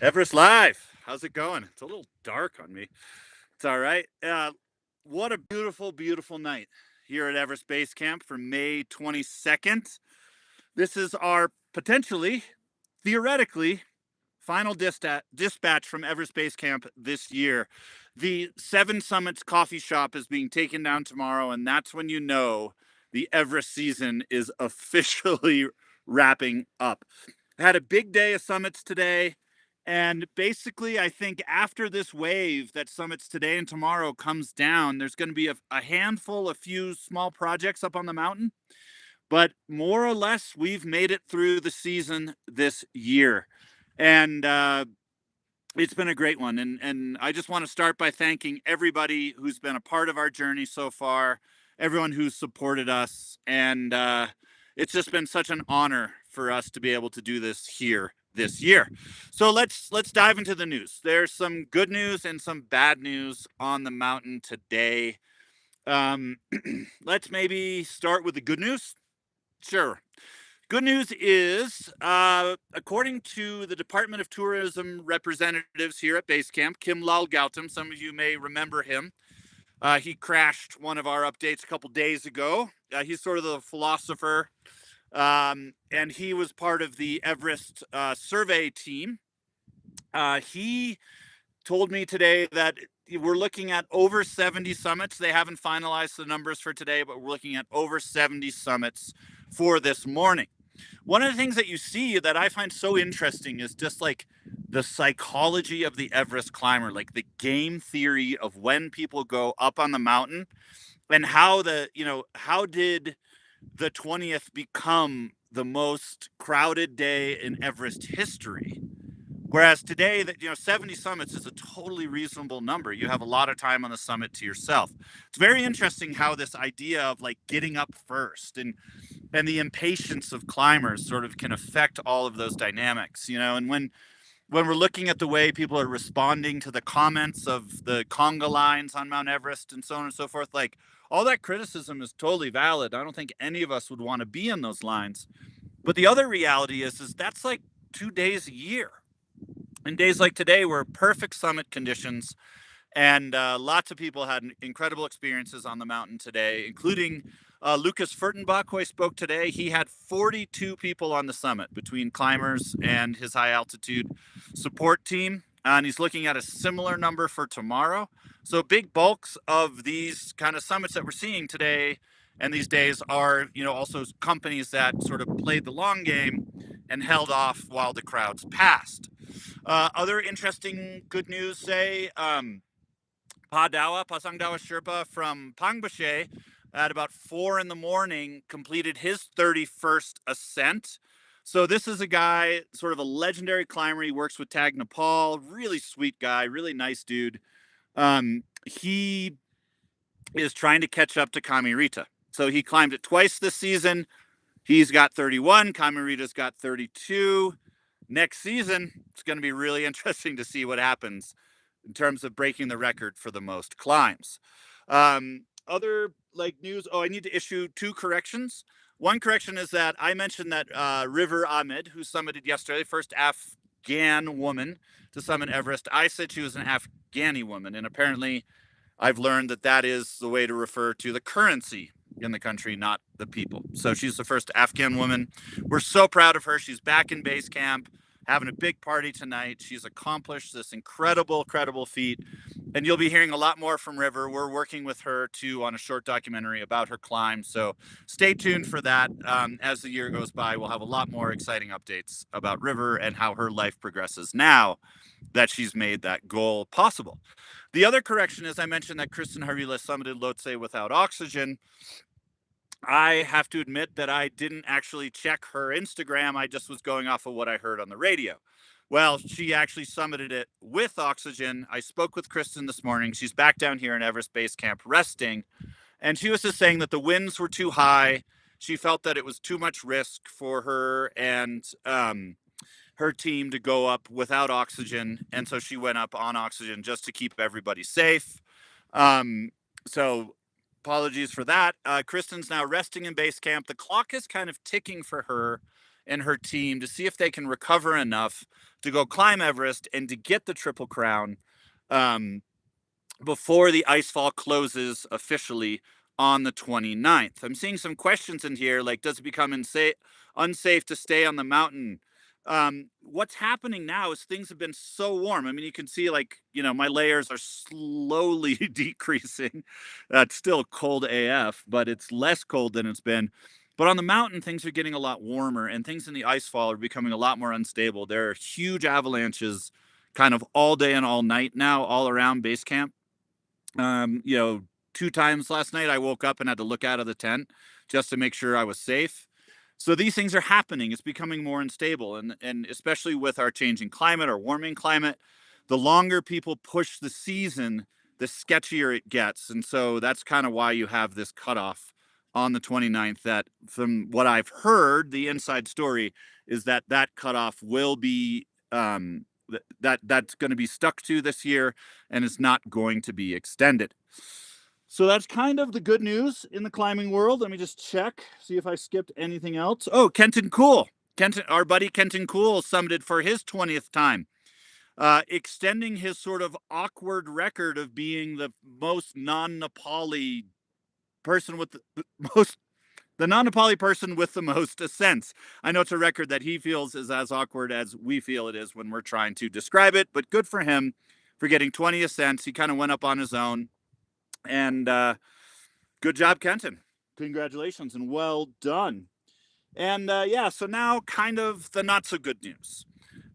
Everest Live. How's it going? It's a little dark on me. It's all right. What a beautiful, beautiful night here at Everest Base Camp for May 22nd. This is our potentially, theoretically, final dispatch from Everest Base Camp this year. The Seven Summits coffee shop is being taken down tomorrow, and that's when you know the Everest season is officially wrapping up. Had a big day of summits today. And basically, I think after this wave that summits today and tomorrow comes down, there's going to be a handful, a few small projects up on the mountain. But more or less, we've made it through the season this year. And it's been a great one. And I just want to start by thanking everybody who's been a part of our journey so far, everyone who's supported us. And it's just been such an honor for us to be able to do this here this year. So let's dive into the news. There's some good news and some bad news on the mountain today. Let's maybe start with the good news. Sure. Good news is, according to the Department of Tourism representatives here at Base Camp, Kim Lal Gautam, some of you may remember him. He crashed one of our updates a couple days ago. He's sort of the philosopher, and he was part of the Everest survey team. He told me today that we're looking at over 70 summits. They haven't finalized the numbers for today, but we're looking at over 70 summits for this morning. One of the things that you see that I find so interesting is just like the psychology of the Everest climber, like the game theory of when people go up on the mountain and how how did the 20th become the most crowded day in Everest history? Whereas today, that 70 summits is a totally reasonable number. You have a lot of time on the summit to yourself. It's very interesting how this idea of like getting up first and the impatience of climbers sort of can affect all of those dynamics, and when we're looking at the way people are responding to the comments of the conga lines on Mount Everest and so on and so forth, like all that criticism is totally valid. I don't think any of us would want to be in those lines. But the other reality is that's like 2 days a year. And days like today were perfect summit conditions. And lots of people had incredible experiences on the mountain today, including Lucas Furtenbach, who I spoke today. He had 42 people on the summit between climbers and his high altitude support team. And he's looking at a similar number for tomorrow. So big bulks of these kind of summits that we're seeing today and these days are, also companies that sort of played the long game and held off while the crowds passed. Other interesting good news, say, Padawa Sherpa from Pangbache at about 4 in the morning completed his 31st ascent. So this is a guy, sort of a legendary climber. He works with Tag Nepal. Really sweet guy, really nice dude. He is trying to catch up to Kami Rita. So he climbed it twice this season. He's got 31. Kami Rita's got 32. Next season, it's going to be really interesting to see what happens in terms of breaking the record for the most climbs. Other news. Oh, I need to issue 2 corrections. One correction is that I mentioned that River Ahmed, who summited yesterday, first Afghan woman to summit Everest. I said she was an Afghani woman, and apparently I've learned that is the way to refer to the currency in the country, not the people. So she's the first Afghan woman. We're so proud of her. She's back in base camp, having a big party tonight. She's accomplished this incredible feat. And you'll be hearing a lot more from River. We're working with her too on a short documentary about her climb. So stay tuned for that. As the year goes by, we'll have a lot more exciting updates about River and how her life progresses now that she's made that goal possible. The other correction is I mentioned that Kristen Harila summited Lhotse without oxygen. I have to admit that I didn't actually check her Instagram. I just was going off of what I heard on the radio. Well, she actually summited it with oxygen. I spoke with Kristen this morning. She's back down here in Everest Base Camp resting. And she was just saying that the winds were too high. She felt that it was too much risk for her and her team to go up without oxygen. And so she went up on oxygen just to keep everybody safe. So apologies for that. Kristen's now resting in base camp. The clock is kind of ticking for her and her team to see if they can recover enough to go climb Everest and to get the Triple Crown um, before the icefall closes officially on the 29th. I'm seeing some questions in here like, does it become unsafe to stay on the mountain? What's happening now is things have been so warm. I mean, you can see, like, my layers are slowly decreasing. It's still cold AF, but it's less cold than it's been. But on the mountain, things are getting a lot warmer, and things in the icefall are becoming a lot more unstable. There are huge avalanches kind of all day and all night now, all around base camp. um, you know, 2 times last night I woke up and had to look out of the tent just to make sure I was safe. So these things are happening. It's becoming more unstable, and especially with our changing climate, our warming climate, the longer people push the season, the sketchier it gets. And so that's kind of why you have this cutoff on the 29th. That, from what I've heard, the inside story is that that cutoff will be that's going to be stuck to this year, and it's not going to be extended. So that's kind of the good news in the climbing world. Let me just check, see if I skipped anything else. Oh, Kenton Cool. Our buddy Kenton Cool summited for his 20th time, extending his sort of awkward record of being the most non-Nepali person with the non-Nepali person with the most ascents. I know it's a record that he feels is as awkward as we feel it is when we're trying to describe it, but good for him for getting 20 ascents. He kind of went up on his own, and good job, Kenton. Congratulations and well done. And yeah, so now kind of the not so good news.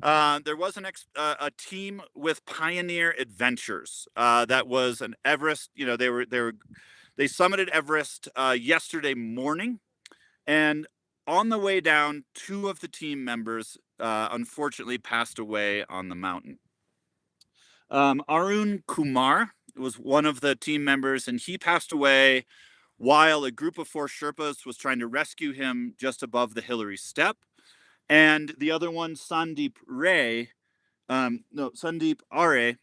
There was a team with Pioneer Adventures that was an Everest. They summited Everest yesterday morning, and on the way down, 2 of the team members unfortunately passed away on the mountain. Arun Kumar was one of the team members, and he passed away while a group of 4 Sherpas was trying to rescue him just above the Hillary Step. And the other one, Sandeep Are,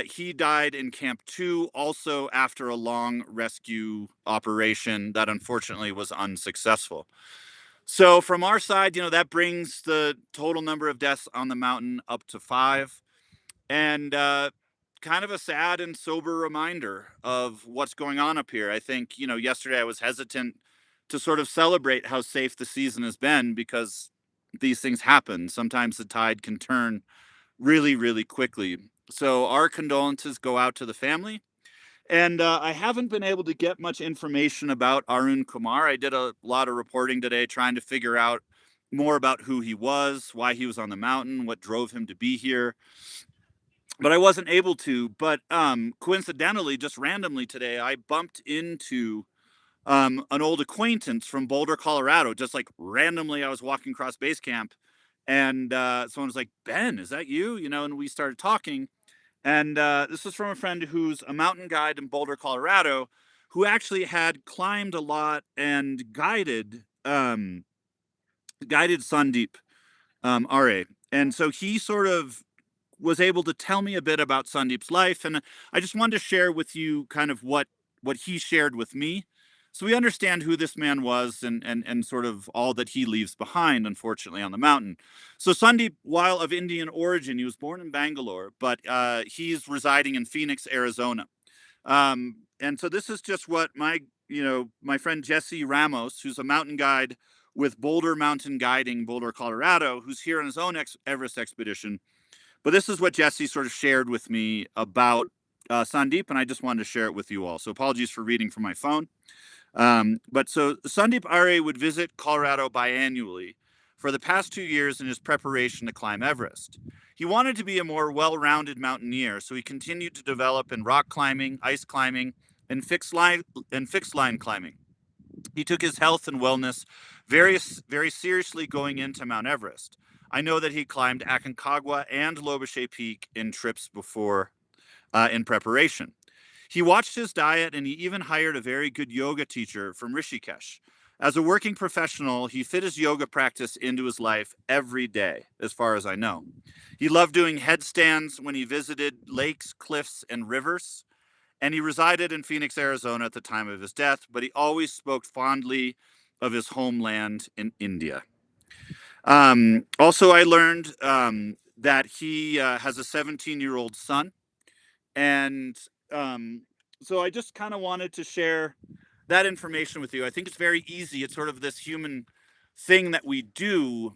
he died in Camp 2, also after a long rescue operation that unfortunately was unsuccessful. So from our side, that brings the total number of deaths on the mountain up to 5. And kind of a sad and sober reminder of what's going on up here. I think, yesterday I was hesitant to sort of celebrate how safe the season has been, because these things happen. Sometimes the tide can turn really, really quickly. So our condolences go out to the family. And I haven't been able to get much information about Arun Kumar. I did a lot of reporting today trying to figure out more about who he was, why he was on the mountain, what drove him to be here, but I wasn't able to. But coincidentally, just randomly today, I bumped into an old acquaintance from Boulder, Colorado. Just like randomly, I was walking across base camp, and someone was like, "Ben, is that you?" And we started talking. And this was from a friend who's a mountain guide in Boulder, Colorado, who actually had climbed a lot and guided Sandeep Are. And so he sort of was able to tell me a bit about Sandeep's life, and I just wanted to share with you kind of what he shared with me, so we understand who this man was, and sort of all that he leaves behind, unfortunately, on the mountain. So Sandeep, while of Indian origin, he was born in Bangalore, but he's residing in Phoenix, Arizona. And so this is just what my friend Jesse Ramos, who's a mountain guide with Boulder Mountain Guiding, Boulder, Colorado, who's here on his own Everest expedition. But this is what Jesse sort of shared with me about Sandeep, and I just wanted to share it with you all. So apologies for reading from my phone. But so Sandeep Are would visit Colorado biannually for the past 2 years in his preparation to climb Everest. He wanted to be a more well-rounded mountaineer, so he continued to develop in rock climbing, ice climbing, and fixed line climbing. He took his health and wellness very, very seriously going into Mount Everest. I know that he climbed Aconcagua and Lobuche Peak in trips before, in preparation. He watched his diet, and he even hired a very good yoga teacher from Rishikesh. As a working professional, he fit his yoga practice into his life every day, as far as I know. He loved doing headstands when he visited lakes, cliffs, and rivers. And he resided in Phoenix, Arizona at the time of his death, but he always spoke fondly of his homeland in India. Also, I learned that he has a 17-year-old son. And so I just kind of wanted to share that information with you. I think it's very easy. It's sort of this human thing that we do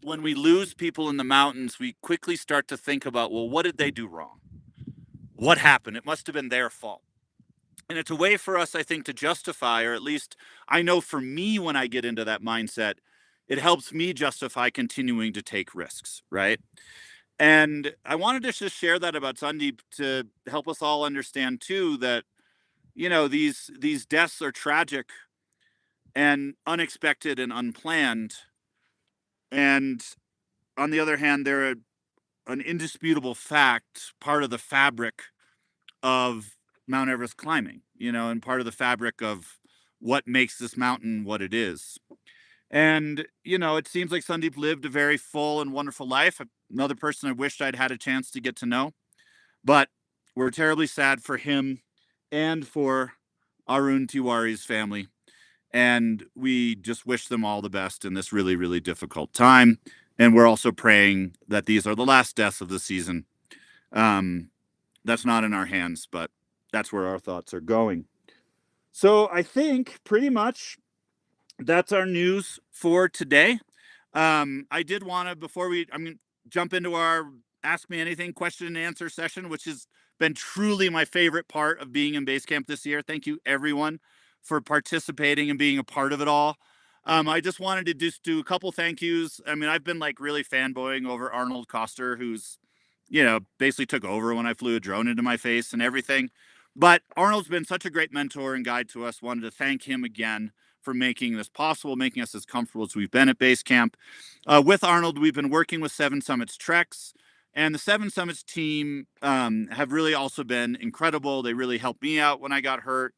when we lose people in the mountains. We quickly start to think about, well, what did they do wrong? What happened? It must have been their fault. And it's a way for us, I think, to justify, or at least I know for me, when I get into that mindset, it helps me justify continuing to take risks, right? And I wanted to just share that about Sandeep to help us all understand too that, you know, these deaths are tragic and unexpected and unplanned. And on the other hand, they're an indisputable fact, part of the fabric of Mount Everest climbing, you know, and part of the fabric of what makes this mountain what it is. And, you know, it seems like Sandeep lived a very full and wonderful life. Another person I wished I'd had a chance to get to know. But we're terribly sad for him and for Arun Tiwari's family. And we just wish them all the best in this really, really difficult time. And we're also praying that these are the last deaths of the season. That's not in our hands, but that's where our thoughts are going. So I think pretty much that's our news for today. I did want to, before I'm going to jump into our Ask Me Anything question and answer session, which has been truly my favorite part of being in base camp this year. Thank you, everyone, for participating and being a part of it all. I just wanted to just do a couple thank yous. I mean, I've been like really fanboying over Arnold Koster, who's, you know, basically took over when I flew a drone into my face and everything. But Arnold's been such a great mentor and guide to us. Wanted to thank him again for making this possible, making us as comfortable as we've been at base camp. With Arnold, we've been working with Seven Summits Treks, and the Seven Summits team have really also been incredible. They really helped me out when I got hurt,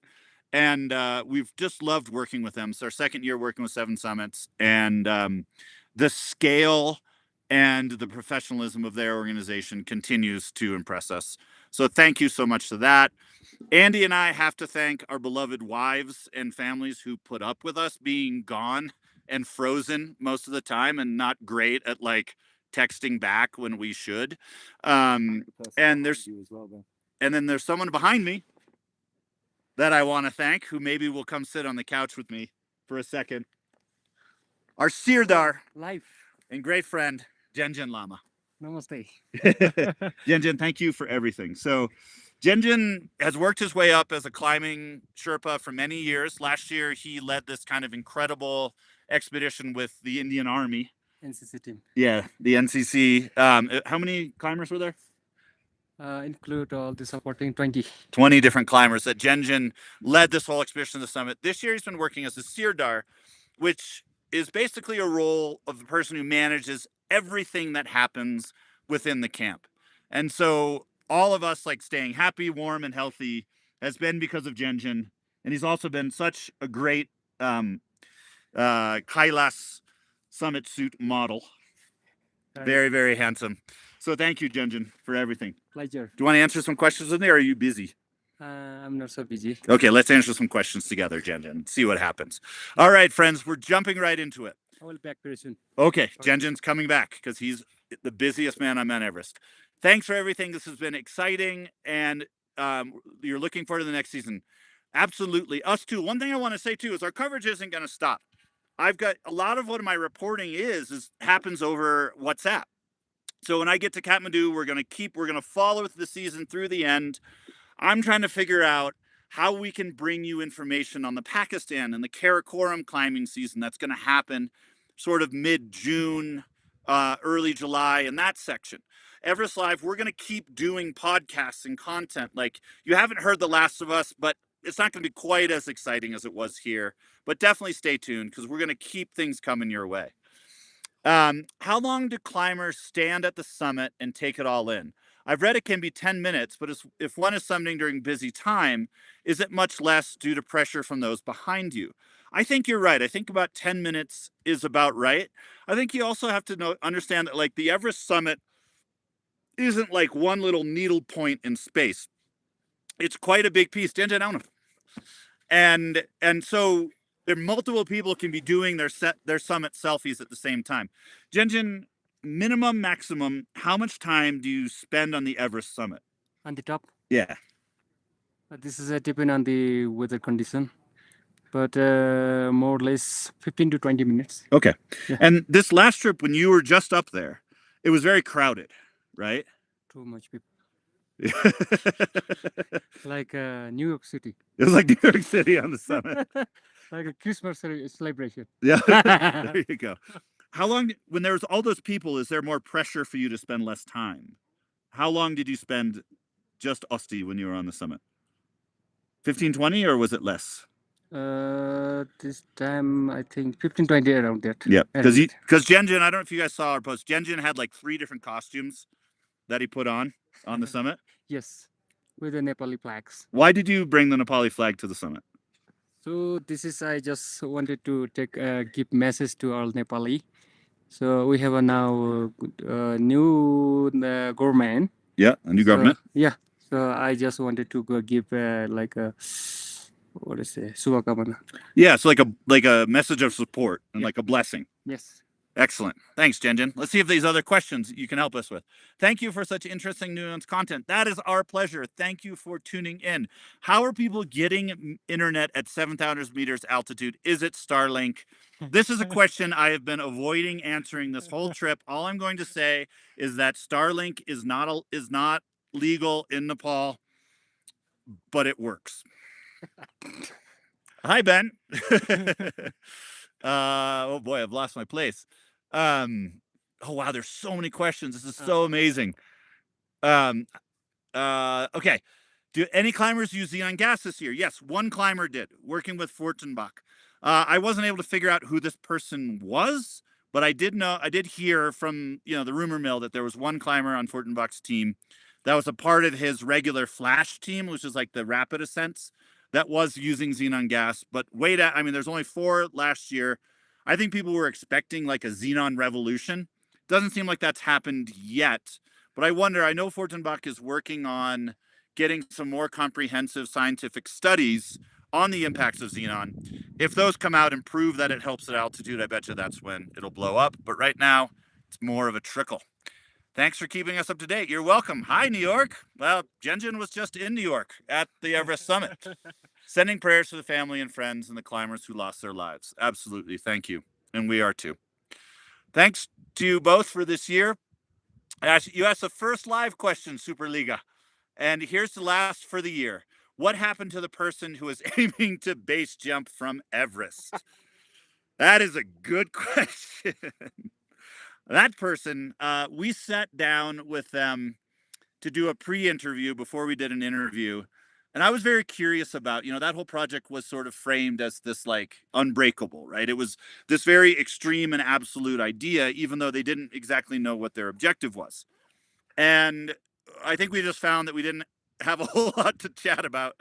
and we've just loved working with them. It's our second year working with Seven Summits, and the scale and the professionalism of their organization continues to impress us. So thank you so much to that. Andy and I have to thank our beloved wives and families who put up with us being gone and frozen most of the time and not great at like texting back when we should. And then there's someone behind me that I want to thank who maybe will come sit on the couch with me for a second. Our Sirdar Life. and great friend, Jenjen Lama. Namaste. Jenjen, thank you for everything. So Jenjen has worked his way up as a climbing Sherpa for many years. Last year, he led this kind of incredible expedition with the Indian Army. NCC team. Yeah, the NCC. How many climbers were there? Include all the supporting 20. 20 different climbers that Jenjen led this whole expedition to the summit. This year, he's been working as a Sirdar, which is basically a role of the person who manages everything that happens within the camp. And so all of us like staying happy, warm, and healthy has been because of Jenjen. And he's also been such a great Kailas summit suit model. Very, very handsome. So thank you, Jenjen, for everything. Pleasure. Do you want to answer some questions in there, or are you busy? I'm not so busy. Okay, let's answer some questions together, Jenjen. See what happens. All right, friends, we're jumping right into it. I will be back very soon. Okay, Jenjen's coming back because he's the busiest man on Mount Everest. Thanks for everything. This has been exciting, and you're looking forward to the next season. Absolutely. Us too. One thing I want to say too is our coverage isn't going to stop. I've got a lot of what my reporting is happens over WhatsApp. So when I get to Kathmandu, we're going to follow the season through the end. I'm trying to figure out how we can bring you information on the Pakistan and the Karakoram climbing season that's going to happen sort of mid-June, early July in that section. Everest Live, we're going to keep doing podcasts and content. Like, you haven't heard The Last of Us, but it's not going to be quite as exciting as it was here. But definitely stay tuned because we're going to keep things coming your way. How long do climbers stand at the summit and take it all in? I've read it can be 10 minutes, but if one is summiting during busy time, is it much less due to pressure from those behind you? I think you're right. I think about 10 minutes is about right. I think you also have to understand that like the Everest summit isn't like one little needle point in space. It's quite a big piece. And so there multiple people can be doing their summit selfies at the same time. Jenjin, minimum, maximum, how much time do you spend on the Everest summit? On the top, Yeah. this is depend on the weather condition, but more or less 15 to 20 minutes. Okay. Yeah. And this last trip, when you were just up there, it was very crowded, right? Too much people. It Like New York City. was like New York City on the summit. Like a Christmas celebration. Yeah. There you go. How long, when there was all those people, is there more pressure for you to spend less time? How long did you spend just Osti when you were on the summit? 15, 20, or was it less? This time I think 15, 20 around that. Yeah, Around it. because Jenjin, I don't know if you guys saw our post. Jenjin had like 3 different costumes that he put on the summit. Yes, with the Nepali flags. Why did you bring the Nepali flag to the summit? So this is I just wanted to take give message to all Nepali. So we have a now new government. Yeah, a new government. Yeah. So I just wanted to go give like a what is it? Subhakamana. Yeah, so like a message of support and Yeah. like a blessing. Yes. Excellent. Thanks, Jenjin. Let's see if these other questions you can help us with. Thank you for such interesting, nuanced content. That is our pleasure. Thank you for tuning in. How are people getting internet at 7,000 meters altitude? Is it Starlink? This is a question I have been avoiding answering this whole trip. All I'm going to say is that Starlink is not legal in Nepal, but it works. Hi, Ben. Oh boy, I've lost my place. Oh wow, there's so many questions. This is so amazing. Okay. Do any climbers use xenon gas this year? Yes, one climber did, working with Fortenbach. I wasn't able to figure out who this person was, but I did hear from the rumor mill that there was one climber on Fortenbach's team that was a part of his regular flash team, which is like the rapid ascents, that was using xenon gas. But there's only 4 last year. I think people were expecting like a xenon revolution. Doesn't seem like that's happened yet. But I wonder, I know Fortenbach is working on getting some more comprehensive scientific studies on the impacts of xenon. If those come out and prove that it helps at altitude, I bet you that's when it'll blow up. But right now, it's more of a trickle. Thanks for keeping us up to date. You're welcome. Hi, New York. Well, Jenjin was just in New York at the Everest Summit, sending prayers to the family and friends and the climbers who lost their lives. Absolutely. Thank you. And we are too. Thanks to you both for this year. You asked the first live question, Superliga. And here's the last for the year. What happened to the person who was aiming to base jump from Everest? That is a good question. That person, we sat down with them to do a pre-interview before we did an interview. And I was very curious about, that whole project was sort of framed as this like unbreakable, right? It was this very extreme and absolute idea, even though they didn't exactly know what their objective was. And I think we just found that we didn't have a whole lot to chat about.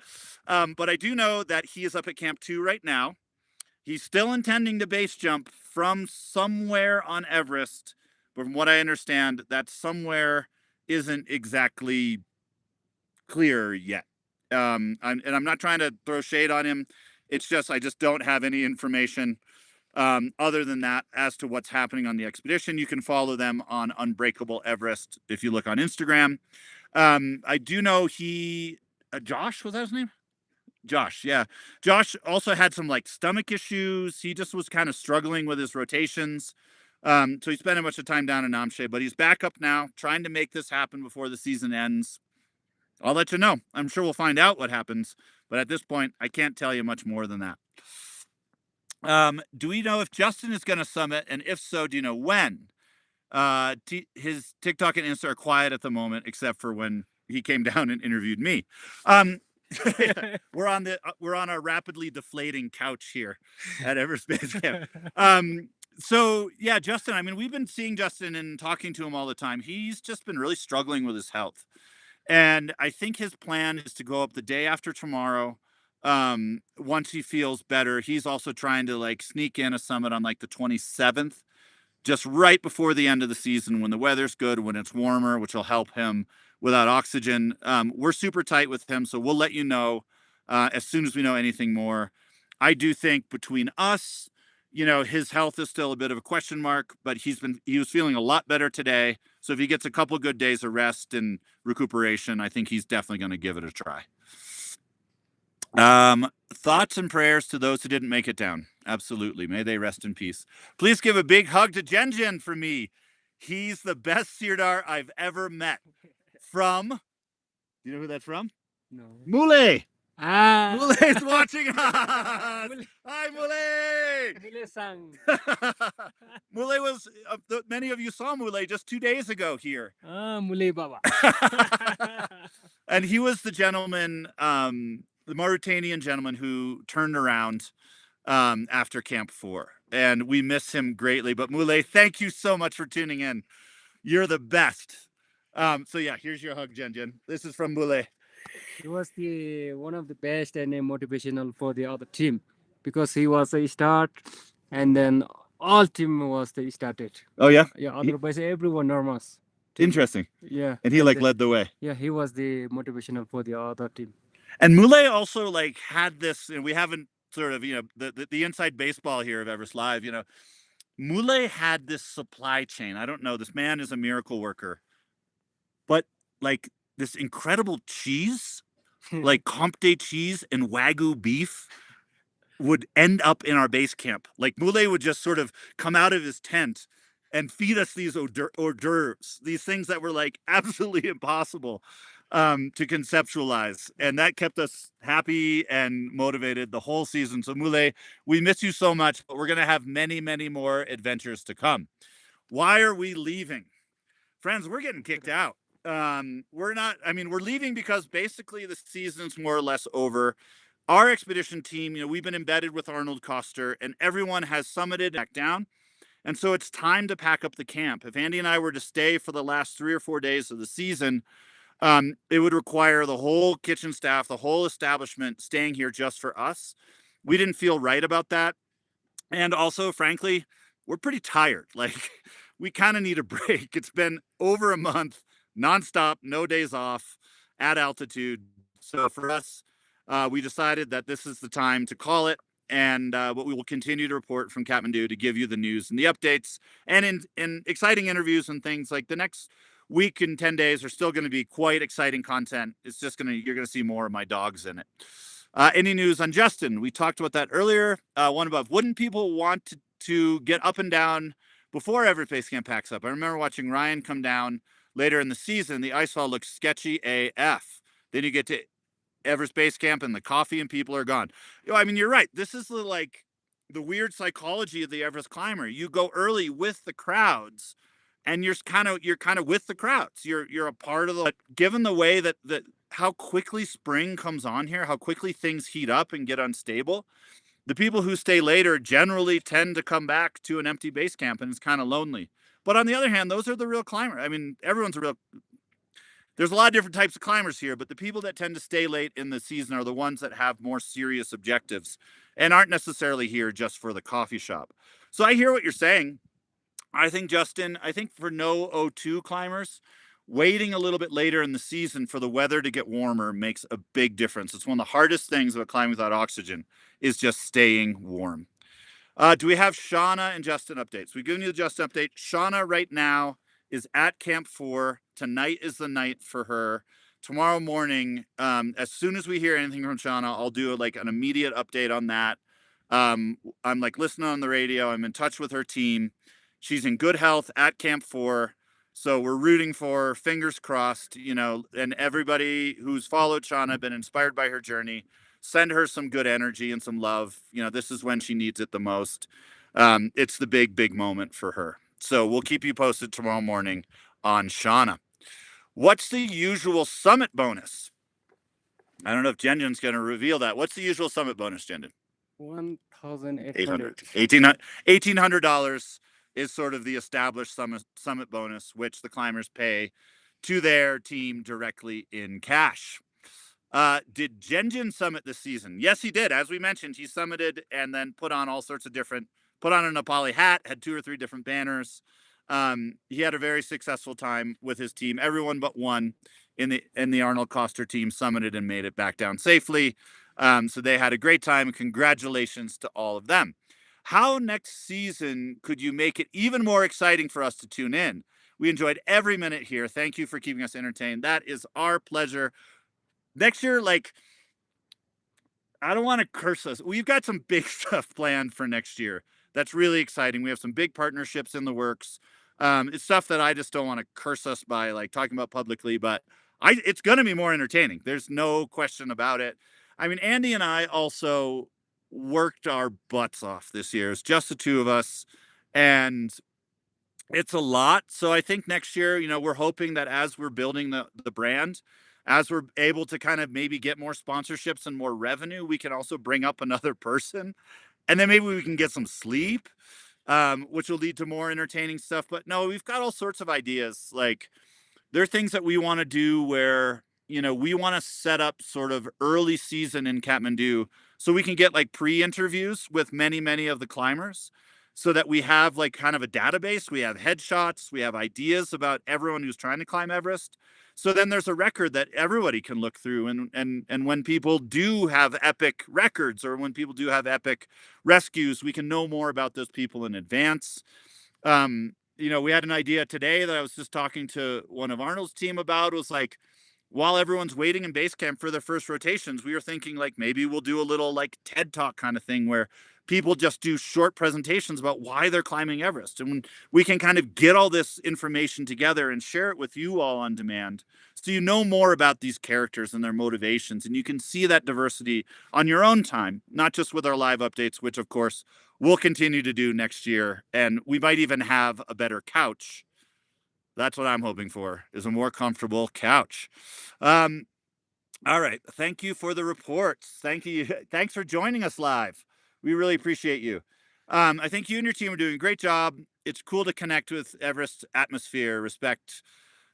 But I do know that he is up at Camp 2 right now. He's still intending to base jump from somewhere on Everest. But from what I understand, that somewhere isn't exactly clear yet. I'm not trying to throw shade on him. It's just I just don't have any information other than that as to what's happening on the expedition. You can follow them on Unbreakable Everest if you look on Instagram. I do know Josh, was that his name? Josh, yeah. Josh also had some like stomach issues. He just was kind of struggling with his rotations. So he spent a bunch of time down in Namche, but he's back up now, trying to make this happen before the season ends. I'll let you know. I'm sure we'll find out what happens, but at this point, I can't tell you much more than that. Do we know if Justin is going to summit, and if so, do you know when? His TikTok and Insta are quiet at the moment, except for when he came down and interviewed me. We're on a rapidly deflating couch here at Everest Base Camp. So yeah, Justin, we've been seeing Justin and talking to him all the time. He's just been really struggling with his health. And I think his plan is to go up the day after tomorrow. Once he feels better, he's also trying to like sneak in a summit on like the 27th, just right before the end of the season when the weather's good, when it's warmer, which will help him without oxygen. We're super tight with him, so we'll let you know as soon as we know anything more. I do think between us, his health is still a bit of a question mark, but he was feeling a lot better today. So if he gets a couple good days of rest and recuperation, I think he's definitely going to give it a try. Thoughts and prayers to those who didn't make it down. Absolutely. May they rest in peace. Please give a big hug to Jen for me. He's the best Sirdar I've ever met. From, do you know who that's from? No. Mule. Ah. Mule's watching us. Hi, Mule. Mule sang. Mule was, many of you saw Mule just 2 days ago here. Ah, Mule Baba. And he was the gentleman, the Mauritanian gentleman who turned around after Camp 4. And we miss him greatly. But Mule, thank you so much for tuning in. You're the best. So yeah, here's your hug, Jen. This is from Mule. He was one of the best and motivational for the other team because he was a start, and then all team was the started. Oh yeah, Yeah. Otherwise, everyone nervous. Interesting. Yeah. And he led the way. Yeah, he was the motivational for the other team. And Mule also had this, we haven't sort of, the inside baseball here of Everest Live, Mule had this supply chain. I don't know, this man is a miracle worker. But this incredible cheese, like Comté cheese and Wagyu beef, would end up in our base camp. Mule would just sort of come out of his tent and feed us these hors d'oeuvres, these things that were absolutely impossible to conceptualize. And that kept us happy and motivated the whole season. So Mule, we miss you so much, but we're going to have many, many more adventures to come. Why are we leaving? Friends, we're getting kicked out. We're leaving because basically the season's more or less over. Our expedition team, we've been embedded with Arnold Koster, and everyone has summited back down. And so it's time to pack up the camp. If Andy and I were to stay for the last 3 or 4 days of the season, it would require the whole kitchen staff, the whole establishment staying here just for us. We didn't feel right about that. And also, frankly, we're pretty tired. We kind of need a break. It's been over a month, nonstop, no days off at altitude. So for us, we decided that this is the time to call it. And what we will continue to report from Kathmandu to give you the news and the updates, and in exciting interviews and things. Like the next week and 10 days are still going to be quite exciting content. It's just you're going to see more of my dogs in it. Any news on Justin? We talked about that earlier. One above. Wouldn't people want to get up and down before Everest Base Camp packs up? I remember watching Ryan come down later in the season. The ice wall looks sketchy AF. Then you get to Everest Base Camp and the coffee and people are gone. You're right. This is the weird psychology of the Everest climber. You go early with the crowds, and you're kind of with the crowds. You're a part of the. Given the way that how quickly spring comes on here, how quickly things heat up and get unstable, the people who stay later generally tend to come back to an empty base camp, and it's kind of lonely. But on the other hand, those are the real climbers. Everyone's a real. There's a lot of different types of climbers here, but the people that tend to stay late in the season are the ones that have more serious objectives and aren't necessarily here just for the coffee shop. So I hear what you're saying. I think, Justin, for no O2 climbers, waiting a little bit later in the season for the weather to get warmer makes a big difference. It's one of the hardest things about climbing without oxygen is just staying warm. Do we have Shauna and Justin updates? We've given you the Justin update. Shauna right now is at Camp 4. Tonight is the night for her. Tomorrow morning, as soon as we hear anything from Shauna, I'll do an immediate update on that. I'm listening on the radio. I'm in touch with her team. She's in good health at Camp 4. So we're rooting for her, fingers crossed, and everybody who's followed Shauna, been inspired by her journey, send her some good energy and some love. This is when she needs it the most. It's the big, big moment for her. So we'll keep you posted tomorrow morning on Shauna. What's the usual summit bonus? I don't know if Jenjen's going to reveal that. What's the usual summit bonus, Jenjen? $1,800. $1,800 is sort of the established summit bonus, which the climbers pay to their team directly in cash. Did Jenjen summit this season? Yes, he did. As we mentioned, he summited and then put on all sorts of put on a Nepali hat, had 2 or 3 different banners. He had a very successful time with his team. Everyone but one in the Arnold Koster team summited and made it back down safely. So they had a great time, and congratulations to all of them. How next season could you make it even more exciting for us to tune in? We enjoyed every minute here. Thank you for keeping us entertained. That is our pleasure. Next year, like, I don't want to curse us. We've got some big stuff planned for next year. That's really exciting. We have some big partnerships in the works. It's stuff that I just don't want to curse us by like talking about publicly, but it's going to be more entertaining. There's no question about it. I mean, Andy and I also worked our butts off this year. It's just the two of us, and it's a lot. So I think next year, we're hoping that as we're building the brand, as we're able to kind of maybe get more sponsorships and more revenue, we can also bring up another person, and then maybe we can get some sleep, which will lead to more entertaining stuff. But no, we've got all sorts of ideas. Like, there are things that we want to do where, we want to set up sort of early season in Kathmandu so we can get like pre-interviews with many of the climbers, so that we have like kind of a database. We have headshots, we have ideas about everyone who's trying to climb Everest. So then there's a record that everybody can look through, and when people do have epic records, or when people do have epic rescues, we can know more about those people in advance. We had an idea today that I was just talking to one of Arnold's team about. It was like, while everyone's waiting in base camp for their first rotations, we were thinking like maybe we'll do a little like TED Talk kind of thing where people just do short presentations about why they're climbing Everest. And we can kind of get all this information together and share it with you all on demand, so you know more about these characters and their motivations, and you can see that diversity on your own time, not just with our live updates, which of course we'll continue to do next year. And we might even have a better couch. That's what I'm hoping for, is a more comfortable couch. Um, all right. Thank you for the reports. Thank you. Thanks for joining us live. We really appreciate you. I think you and your team are doing a great job. It's cool to connect with Everest atmosphere. Respect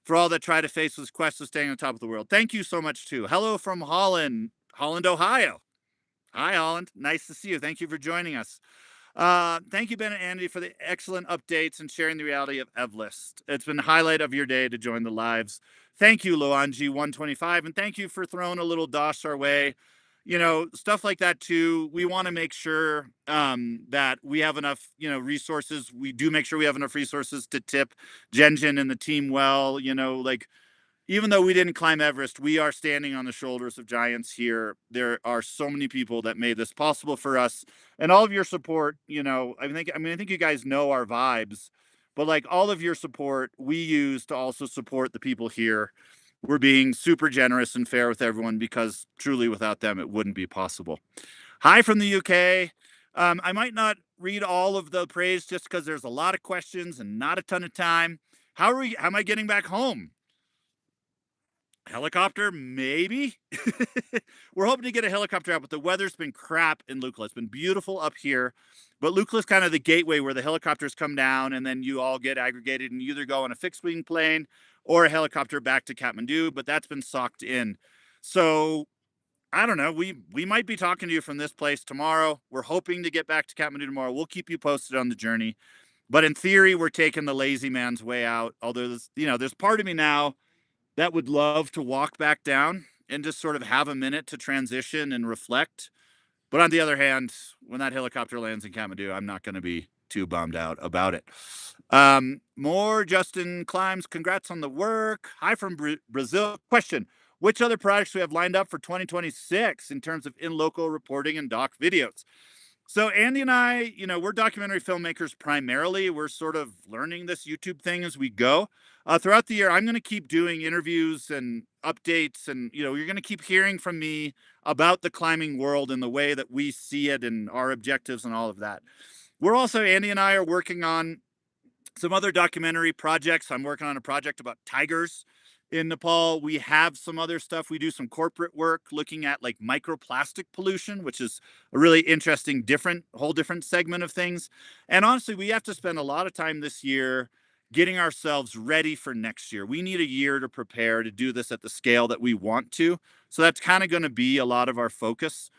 for all that try to face this quest of staying on top of the world. Thank you so much, too. Hello from Holland, Ohio. Hi, Holland. Nice to see you. Thank you for joining us. Thank you, Ben and Andy, for the excellent updates and sharing the reality of Everest. It's been the highlight of your day to join the lives. Thank you, Loanji125, and thank you for throwing a little dosh our way. Stuff like that too. We want to make sure that we have enough, resources. We do make sure we have enough resources to tip Genjin and the team well. Like, even though we didn't climb Everest, we are standing on the shoulders of giants here. There are so many people that made this possible for us, and all of your support. I think you guys know our vibes, but like, all of your support, we use to also support the people here. We're being super generous and fair with everyone, because truly, without them, it wouldn't be possible. Hi from the UK. I might not read all of the praise just because there's a lot of questions and not a ton of time. How am I getting back home? Helicopter, maybe. We're hoping to get a helicopter out, but the weather's been crap in Lukla. It's been beautiful up here, but Lukla's kind of the gateway where the helicopters come down, and then you all get aggregated and you either go on a fixed wing plane or a helicopter back to Kathmandu, but that's been socked in. So I don't know. We might be talking to you from this place tomorrow. We're hoping to get back to Kathmandu tomorrow. We'll keep you posted on the journey. But in theory, we're taking the lazy man's way out. Although there's part of me now that would love to walk back down and just sort of have a minute to transition and reflect. But on the other hand, when that helicopter lands in Kathmandu, I'm not going to be too bummed out about it. More Justin Climbs. Congrats on the work. Hi from Brazil. Question: which other projects we have lined up for 2026 in terms of in-local reporting and doc videos? So Andy and I, we're documentary filmmakers primarily. We're sort of learning this YouTube thing as we go. Throughout the year, I'm going to keep doing interviews and updates, and you're going to keep hearing from me about the climbing world and the way that we see it and our objectives and all of that. Andy and I are working on some other documentary projects. I'm working on a project about tigers in Nepal. We have some other stuff. We do some corporate work looking at like microplastic pollution, which is a really interesting, whole different segment of things. And honestly, we have to spend a lot of time this year getting ourselves ready for next year. We need a year to prepare to do this at the scale that we want to. So that's kind of going to be a lot of our focus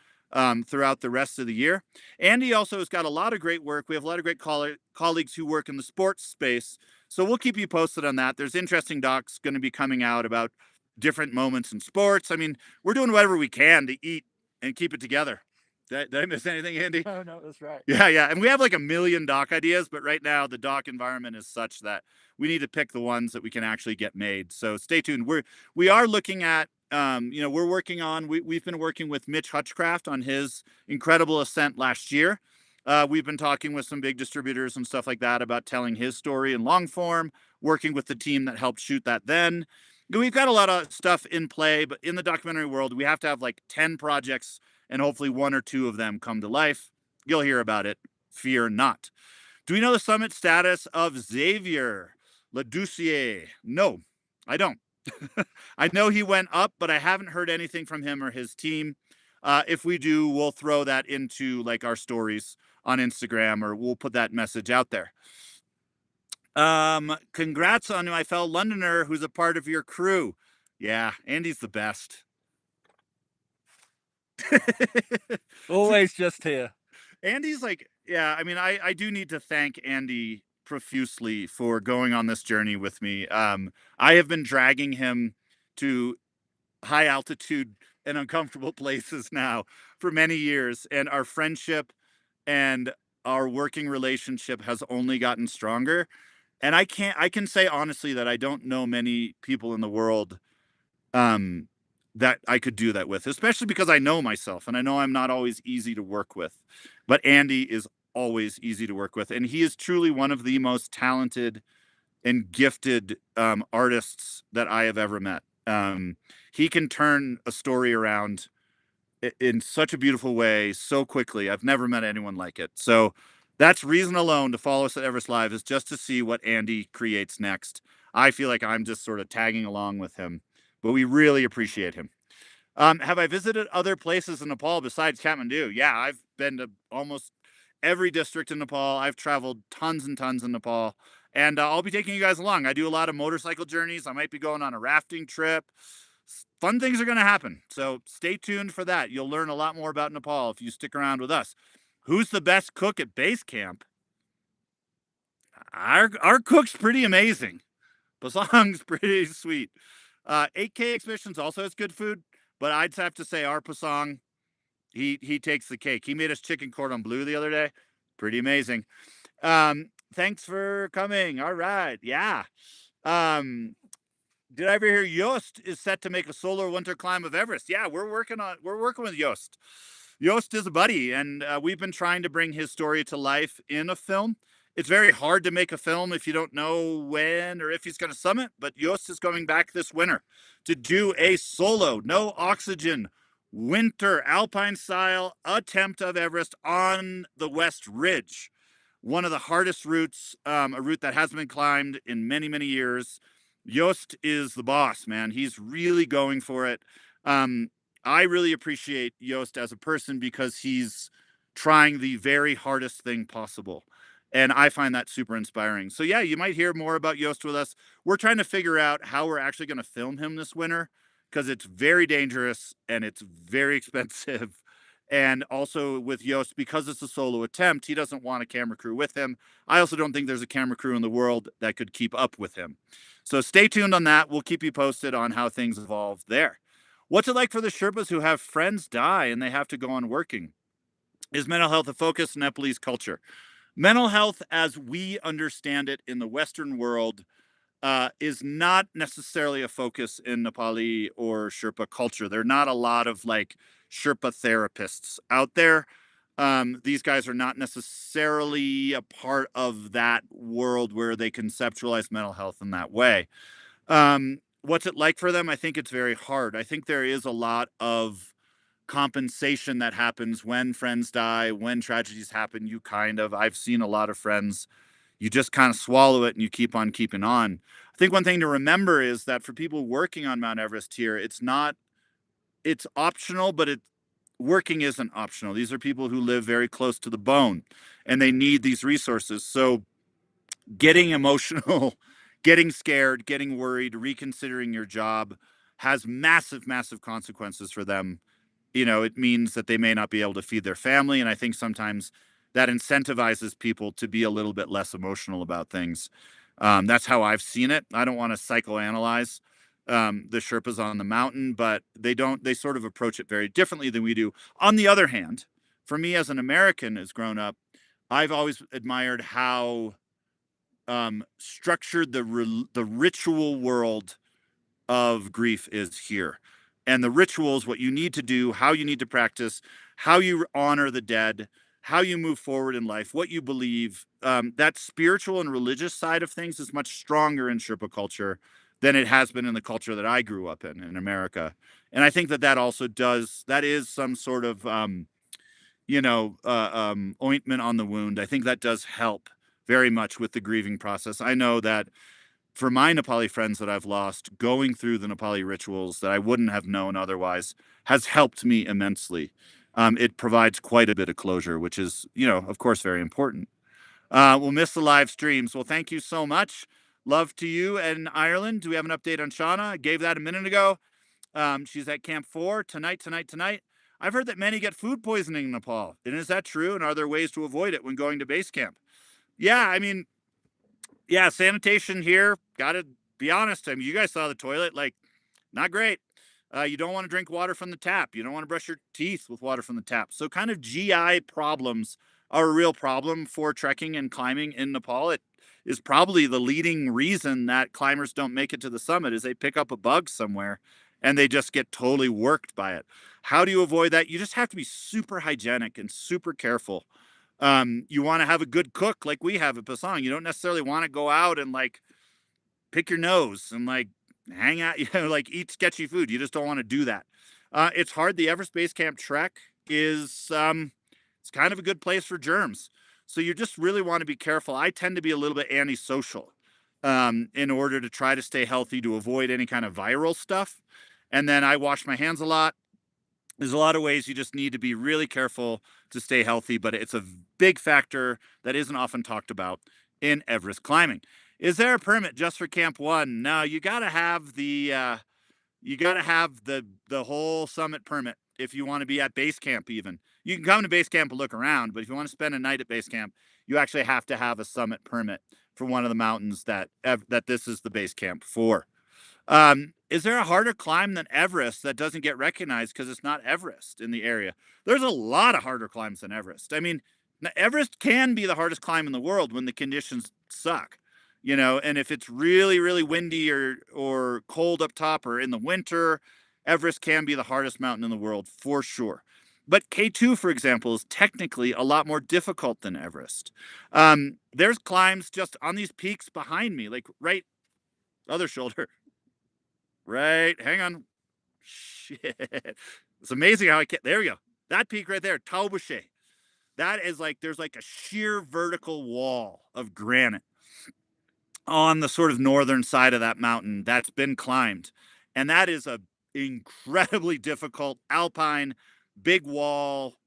throughout the rest of the year. Andy also has got a lot of great work. We have a lot of great colleagues who work in the sports space. So we'll keep you posted on that. There's interesting docs going to be coming out about different moments in sports. I mean, we're doing whatever we can to eat and keep it together. Did I miss anything, Andy? Oh, no, that's right. Yeah. And we have like a million doc ideas, but right now the doc environment is such that we need to pick the ones that we can actually get made. So stay tuned. We are looking at we're working on we've been working with Mitch Hutchcraft on his incredible ascent last year. We've been talking with some big distributors and stuff like that about telling his story in long form, working with the team that helped shoot that then. We've got a lot of stuff in play, but in the documentary world, we have to have like 10 projects and hopefully one or two of them come to life. You'll hear about it. Fear not. Do we know the summit status of Xavier Ledoucier? No, I don't. I know he went up, but I haven't heard anything from him or his team. If we do, we'll throw that into like our stories on Instagram, or we'll put that message out there. Congrats on my fellow Londoner who's a part of your crew. Yeah, Andy's the best. Always just here. Andy's like, yeah, I mean, I do need to thank Andy profusely for going on this journey with me. I have been dragging him to high altitude and uncomfortable places now for many years, and our friendship and our working relationship has only gotten stronger. And I can say honestly that I don't know many people in the world that I could do that with, especially because I know myself and I know I'm not always easy to work with. But Andy is always easy to work with, and he is truly one of the most talented and gifted artists that I have ever met. He can turn a story around in such a beautiful way so quickly. I've never met anyone like it. So that's reason alone to follow us at Everest Live, is just to see what Andy creates next. I feel like I'm just sort of tagging along with him, but we really appreciate him. Have I visited other places in Nepal besides Kathmandu? Yeah, I've been to almost every district in Nepal. I've traveled tons and tons in Nepal, and I'll be taking you guys along. I do a lot of motorcycle journeys. I might be going on a rafting trip. Fun things are going to happen. So stay tuned for that. You'll learn a lot more about Nepal if you stick around with us. Who's the best cook at base camp? Our cook's pretty amazing. Pasang's pretty sweet. 8K Expeditions also has good food, but I'd have to say our Pasang, he takes the cake. He made us chicken cordon bleu the other day. Pretty amazing. Thanks for coming. All right. Yeah. Did I ever hear Yost is set to make a solo winter climb of Everest? Yeah, we're working with Yost. Yost is a buddy, and we've been trying to bring his story to life in a film. It's very hard to make a film if you don't know when or if he's going to summit, but Yost is going back this winter to do a solo, no oxygen, winter alpine style attempt of Everest on the West Ridge. One of the hardest routes, a route that hasn't been climbed in many, many years. Yost is the boss, man. He's really going for it. I really appreciate Yost as a person because he's trying the very hardest thing possible. And I find that super inspiring. So yeah, you might hear more about Yost with us. We're trying to figure out how we're actually going to film him this winter, because it's very dangerous and it's very expensive. And also with Yost, because it's a solo attempt, he doesn't want a camera crew with him. I also don't think there's a camera crew in the world that could keep up with him. So stay tuned on that. We'll keep you posted on how things evolve there. What's it like for the Sherpas who have friends die and they have to go on working? Is mental health a focus in Nepalese culture? Mental health, as we understand it in the Western world, is not necessarily a focus in Nepali or Sherpa culture. There are not a lot of like Sherpa therapists out there. These guys are not necessarily a part of that world where they conceptualize mental health in that way. What's it like for them? I think it's very hard. I think there is a lot of compensation that happens when friends die, when tragedies happen. I've seen a lot of friends, you just kind of swallow it and you keep on keeping on. I think one thing to remember is that for people working on Mount Everest here, it's optional, but working isn't optional. These are people who live very close to the bone and they need these resources. So getting emotional, getting scared, getting worried, reconsidering your job has massive, massive consequences for them. It means that they may not be able to feed their family. And I think sometimes that incentivizes people to be a little bit less emotional about things. That's how I've seen it. I don't want to psychoanalyze the Sherpas on the mountain, but they sort of approach it very differently than we do. On the other hand, for me as an American as grown up, I've always admired how structured the ritual world of grief is here. And the rituals, what you need to do, how you need to practice, how you honor the dead, how you move forward in life, what you believe, that spiritual and religious side of things is much stronger in Sherpa culture than it has been in the culture that I grew up in America. And I think that also that is some sort of, ointment on the wound. I think that does help very much with the grieving process. I know that for my Nepali friends that I've lost, going through the Nepali rituals that I wouldn't have known otherwise has helped me immensely. It provides quite a bit of closure, which is, of course, very important. We'll miss the live streams. Well, thank you so much. Love to you and Ireland. Do we have an update on Shauna? I gave that a minute ago. She's at Camp 4 tonight. I've heard that many get food poisoning in Nepal. And is that true? And are there ways to avoid it when going to base camp? Yeah, I mean, yeah, sanitation here, gotta be honest. I mean, you guys saw the toilet, like, not great. You don't want to drink water from the tap. You don't want to brush your teeth with water from the tap. So kind of GI problems are a real problem for trekking and climbing in Nepal. It is probably the leading reason that climbers don't make it to the summit is they pick up a bug somewhere and they just get totally worked by it. How do you avoid that? You just have to be super hygienic and super careful. You want to have a good cook like we have at Pasang. You don't necessarily want to go out and like pick your nose and like hang out, like eat sketchy food. You just don't want to do that. It's hard. The Everest Base Camp trek is it's kind of a good place for germs. So you just really want to be careful. I tend to be a little bit antisocial in order to try to stay healthy to avoid any kind of viral stuff. And then I wash my hands a lot. There's a lot of ways you just need to be really careful to stay healthy, but it's a big factor that isn't often talked about in Everest climbing. Is there a permit just for Camp 1? No, you got to have the whole summit permit if you want to be at base camp even. You can come to base camp and look around, but if you want to spend a night at base camp, you actually have to have a summit permit for one of the mountains that this is the base camp for. Is there a harder climb than Everest that doesn't get recognized because it's not Everest in the area? There's a lot of harder climbs than Everest. I mean, Everest can be the hardest climb in the world when the conditions suck, and if it's really, really windy or cold up top or in the winter, Everest can be the hardest mountain in the world for sure. But K2, for example, is technically a lot more difficult than Everest. There's climbs just on these peaks behind me, like right other shoulder. Right, hang on. Shit. It's amazing how I can't. There we go. That peak right there, Taubushe. That is like, there's like a sheer vertical wall of granite on the sort of northern side of that mountain that's been climbed. And that is a incredibly difficult alpine, big wall,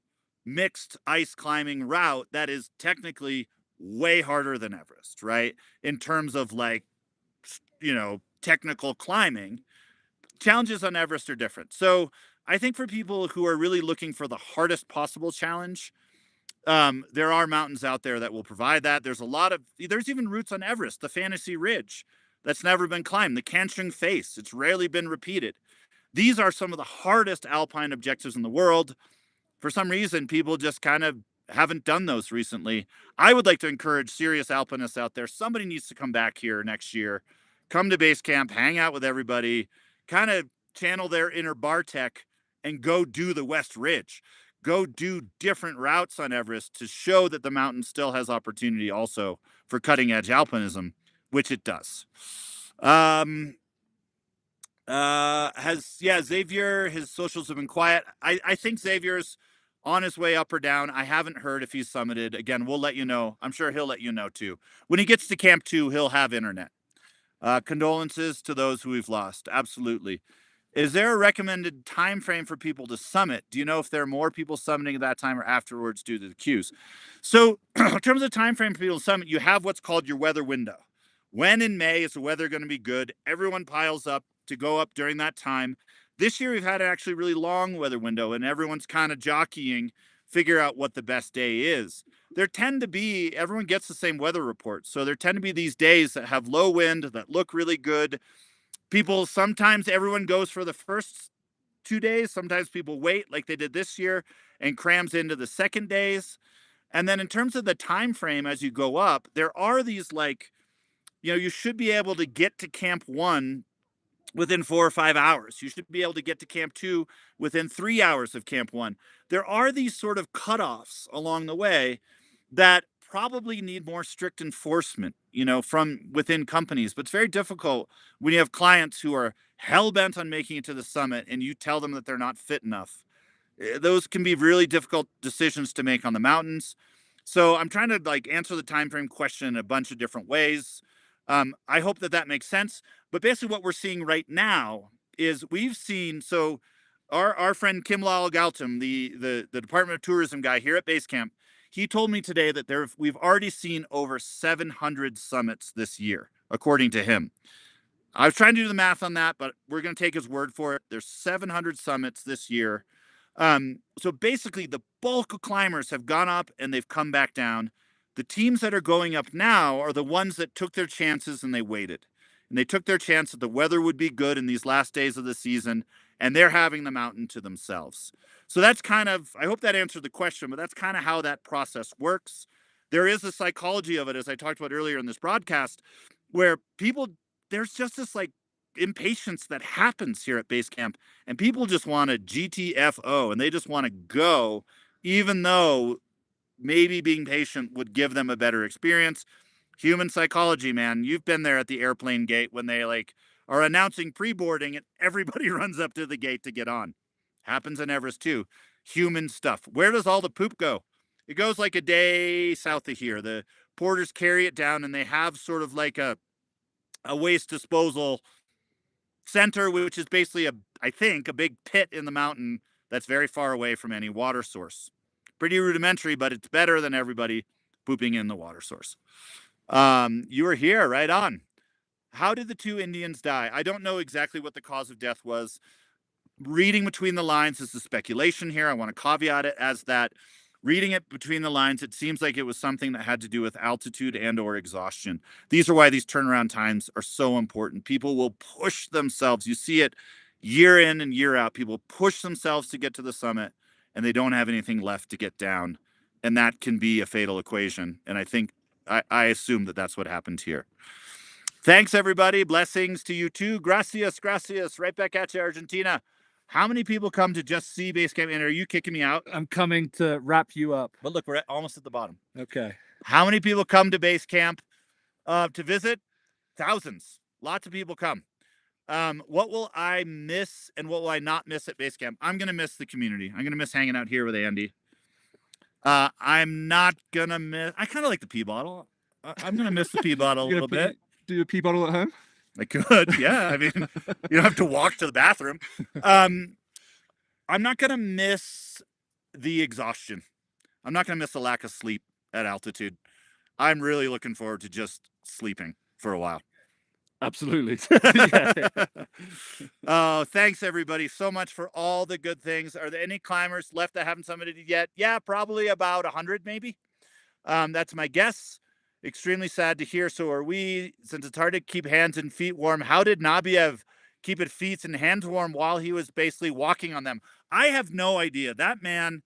mixed ice climbing route that is technically way harder than Everest, right? In terms of like, technical climbing. Challenges on Everest are different. So I think for people who are really looking for the hardest possible challenge, there are mountains out there that will provide that. There's even routes on Everest, the Fantasy Ridge, that's never been climbed, the Kanchung Face, it's rarely been repeated. These are some of the hardest alpine objectives in the world. For some reason, people just kind of haven't done those recently. I would like to encourage serious alpinists out there. Somebody needs to come back here next year, come to base camp, hang out with everybody, kind of channel their inner Bartek and go do the West Ridge. Go do different routes on Everest to show that the mountain still has opportunity also for cutting edge alpinism, which it does. Xavier, his socials have been quiet. I think Xavier's on his way up or down. I haven't heard if he's summited. Again, we'll let you know. I'm sure he'll let you know too. When he gets to Camp 2, he'll have internet. Condolences to those who we've lost. Absolutely. Is there a recommended time frame for people to summit? Do you know if there are more people summiting at that time or afterwards due to the queues? So in terms of time frame for people to summit, you have what's called your weather window. When in May is the weather going to be good? Everyone piles up to go up during that time. This year we've had an actually really long weather window and everyone's kind of jockeying, figure out what the best day is. Everyone gets the same weather report. So there tend to be these days that have low wind, that look really good. People, sometimes everyone goes for the first 2 days. Sometimes people wait like they did this year and crams into the second days. And then in terms of the time frame as you go up, there are these like, you should be able to get to camp 1 within 4 or 5 hours. You should be able to get to camp 2 within 3 hours of camp 1. There are these sort of cutoffs along the way that probably need more strict enforcement, from within companies. But it's very difficult when you have clients who are hell bent on making it to the summit and you tell them that they're not fit enough. Those can be really difficult decisions to make on the mountains. So I'm trying to like answer the time frame question in a bunch of different ways. I hope that makes sense. But basically, what we're seeing right now is we've seen our friend Kim Lal Gautam, the Department of Tourism guy here at Base Camp, he told me today that we've already seen over 700 summits this year, according to him. I was trying to do the math on that, but we're going to take his word for it. There's 700 summits this year. So basically, the bulk of climbers have gone up and they've come back down. The teams that are going up now are the ones that took their chances and they waited. And they took their chance that the weather would be good in these last days of the season, and they're having the mountain to themselves. So that's kind of, I hope that answered the question, but that's kind of how that process works. There is a psychology of it, as I talked about earlier in this broadcast, where there's just this like impatience that happens here at base camp, and people just want to GTFO and they just want to go, even though maybe being patient would give them a better experience. Human psychology, man. You've been there at the airplane gate when they like are announcing pre-boarding and everybody runs up to the gate to get on. Happens in Everest too. Human stuff. Where does all the poop go? It goes like a day south of here. The porters carry it down and they have sort of like a waste disposal center, which is basically I think a big pit in the mountain that's very far away from any water source. Pretty rudimentary, but it's better than everybody pooping in the water source. You were here, right on. How did the 2 Indians die? I don't know exactly what the cause of death was. Reading between the lines is the speculation here. I want to caveat it as that. Reading it between the lines, it seems like it was something that had to do with altitude and or exhaustion. These are why these turnaround times are so important. People will push themselves. You see it year in and year out. People push themselves to get to the summit, and they don't have anything left to get down. And that can be a fatal equation. And I assume that that's what happened here. Thanks, everybody. Blessings to you too. Gracias, gracias. Right back at you, Argentina. How many people come to just see base camp? And are you kicking me out? I'm coming to wrap you up. But look, we're almost at the bottom. Okay. How many people come to base camp to visit? Thousands. Lots of people come. What will I miss and what will I not miss at base camp? I'm going to miss the community. I'm going to miss hanging out here with Andy. I'm not going to miss... I kind of like the pee bottle. I'm going to miss the pee bottle a little bit. Do a pee bottle at home? I could, yeah. I mean, you don't have to walk to the bathroom. I'm not going to miss the exhaustion. I'm not going to miss the lack of sleep at altitude. I'm really looking forward to just sleeping for a while. Absolutely. Oh, thanks everybody so much for all the good things. Are there any climbers left that haven't summited yet? Yeah, probably about 100 maybe. That's my guess. Extremely sad to hear. So are we. Since it's hard to keep hands and feet warm, how did Nabiev keep his feet and hands warm while he was basically walking on them? I have no idea. That man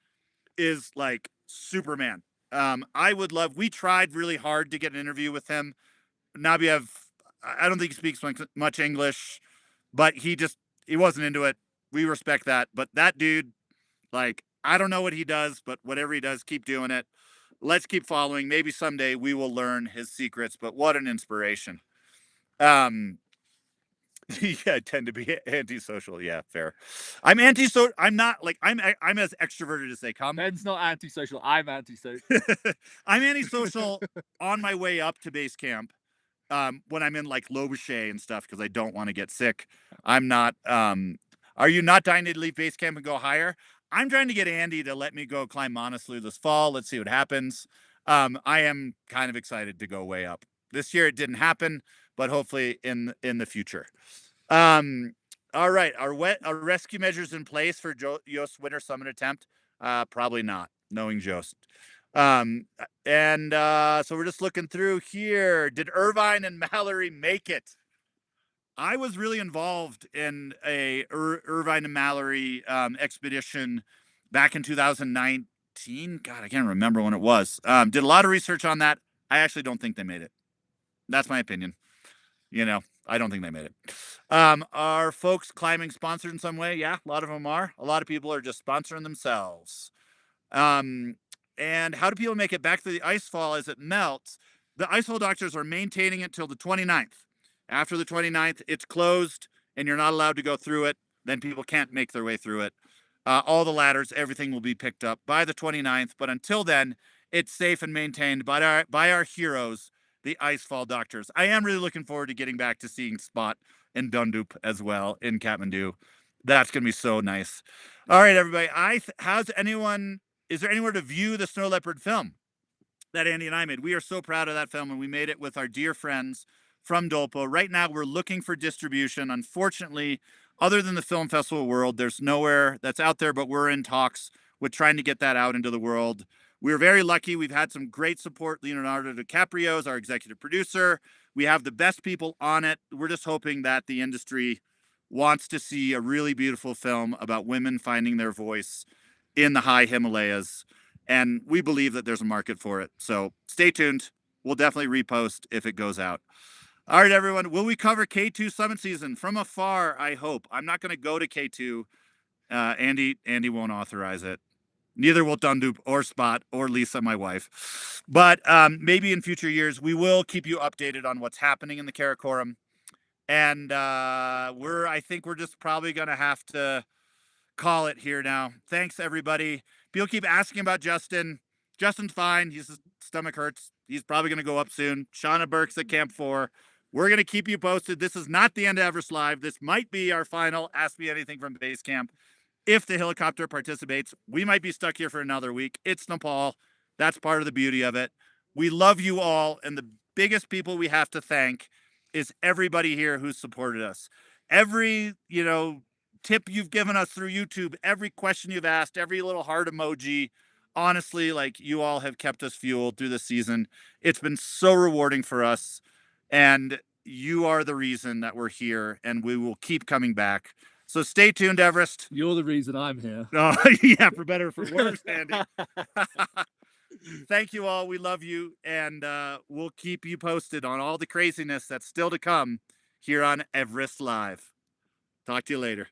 is like Superman. I would love. We tried really hard to get an interview with him. Nabiev, I don't think he speaks much English, but he wasn't into it. We respect that. But that dude, like, I don't know what he does, but whatever he does, keep doing it. Let's keep following. Maybe someday we will learn his secrets, but what an inspiration. Yeah, I tend to be antisocial. Yeah, fair. I'm antisocial. I'm not like I'm as extroverted as they come. Ben's not antisocial. I'm antisocial. I'm antisocial on my way up to base camp. When I'm in like Lobuche and stuff, because I don't want to get sick. I'm not. Are you not dying to leave base camp and go higher? I'm trying to get Andy to let me go climb Manaslu this fall. Let's see what happens. I am kind of excited to go way up. This year it didn't happen, but hopefully in the future. All right, are rescue measures in place for Jost's winter summit attempt? Probably not, knowing Jost. So we're just looking through here. Did Irvine and Mallory make it? I was really involved in a Irvine and Mallory expedition back in 2019. God, I can't remember when it was. Did a lot of research on that. I actually don't think they made it. That's my opinion. I don't think they made it. Are folks climbing sponsored in some way? Yeah, a lot of them are. A lot of people are just sponsoring themselves. Um, and how do people make it back to the ice fall as it melts? The icefall doctors are maintaining it till the 29th. After the 29th, it's closed and you're not allowed to go through it. Then people can't make their way through it. All the ladders, everything will be picked up by the 29th. But until then, it's safe and maintained by our heroes, the icefall doctors. I am really looking forward to getting back to seeing Spot and Dundoop as well in Kathmandu. That's going to be so nice. All right, everybody. Is there anywhere to view the Snow Leopard film that Andy and I made? We are so proud of that film, and we made it with our dear friends from Dolpo. Right now, we're looking for distribution. Unfortunately, other than the Film Festival World, there's nowhere that's out there, but we're in talks with trying to get that out into the world. We're very lucky. We've had some great support. Leonardo DiCaprio is our executive producer. We have the best people on it. We're just hoping that the industry wants to see a really beautiful film about women finding their voice in the high Himalayas. And we believe that there's a market for it. So stay tuned. We'll definitely repost if it goes out. All right, everyone. Will we cover K2 summit season from afar? I hope. I'm not going to go to K2. Andy won't authorize it. Neither will Dundoop or Spot or Lisa, my wife. But maybe in future years, we will keep you updated on what's happening in the Karakoram. And I think we're just probably going to have to call it here now. Thanks, everybody. People keep asking about Justin. Justin's fine. His stomach hurts. He's probably going to go up soon. Shauna Burke's at Camp 4. We're going to keep you posted. This is not the end of Everest Live. This might be our final Ask Me Anything from Base Camp. If the helicopter participates, we might be stuck here for another week. It's Nepal. That's part of the beauty of it. We love you all. And the biggest people we have to thank is everybody here who's supported us. Every, tip you've given us through YouTube, every question you've asked, every little heart emoji, honestly, like, you all have kept us fueled through the season. It's been so rewarding for us, and you are the reason that we're here, and we will keep coming back. So stay tuned, Everest. You're the reason I'm here. Oh, yeah, for better or for worse, Andy. Thank you all. We love you, and we'll keep you posted on all the craziness that's still to come here on Everest Live. Talk to you later.